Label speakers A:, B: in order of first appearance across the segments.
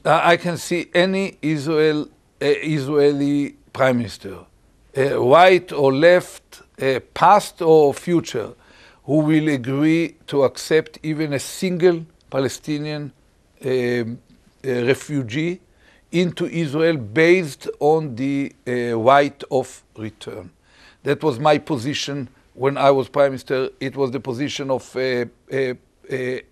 A: I can see any Israeli prime minister, right or left, past or future, who will agree to accept even a single Palestinian refugee into Israel based on the right of return. That was my position when I was prime minister. It was the position of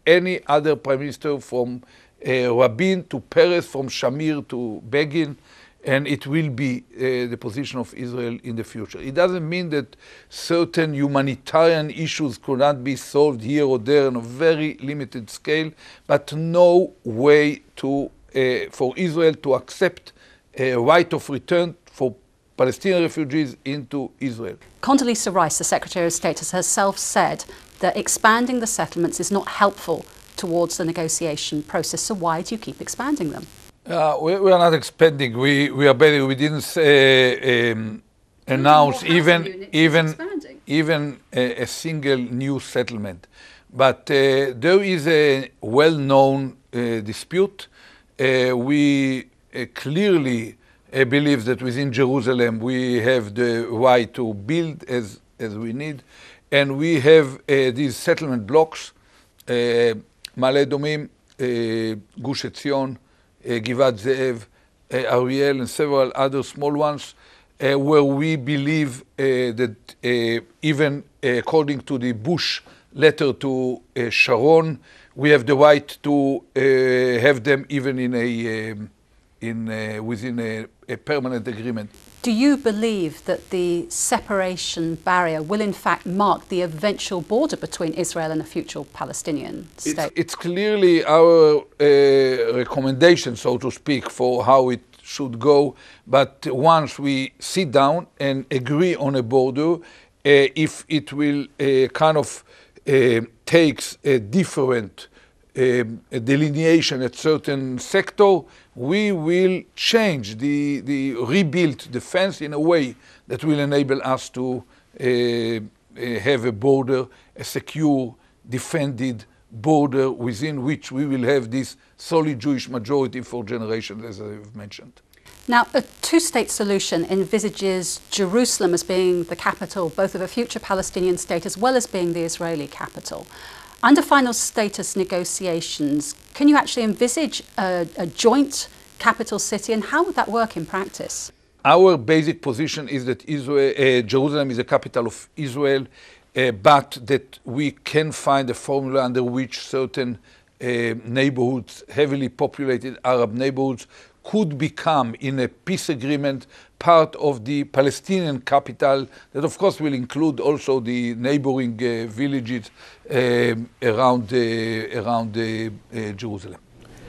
A: any other prime minister, from Rabin to Peres, from Shamir to Begin, and it will be the position of Israel in the future. It doesn't mean that certain humanitarian issues could not be solved here or there on a very limited scale, but no way to for Israel to accept a right of return for Palestinian refugees into Israel.
B: Condoleezza Rice, the Secretary of State, has herself said that expanding the settlements is not helpful towards the negotiation process. So why do you keep expanding them?
A: We are not expanding. We are better. We didn't announce even a single new settlement. But there is a well-known dispute. We clearly believe that within Jerusalem we have the right to build as we need, and we have these settlement blocks, Ma'ale Adumim, Gush Etzion, Givat Ze'ev, Ariel, and several other small ones, where we believe that even according to the Bush letter to Sharon, we have the right to have them even within a permanent agreement.
B: Do you believe that the separation barrier will in fact mark the eventual border between Israel and a future Palestinian state?
A: It's clearly our recommendation, so to speak, for how it should go. But once we sit down and agree on a border, if it will takes a different delineation at certain sector, we will change rebuild the fence in a way that will enable us to have a border, a secure, defended border within which we will have this solid Jewish majority for generations, as I've mentioned.
B: Now, a two-state solution envisages Jerusalem as being the capital both of a future Palestinian state as well as being the Israeli capital. Under final status negotiations, can you actually envisage a joint capital city, and how would that work in practice?
A: Our basic position is that Jerusalem is the capital of Israel, but that we can find a formula under which certain neighborhoods, heavily populated Arab neighborhoods, could become, in a peace agreement, part of the Palestinian capital, that of course will include also the neighboring villages around Jerusalem.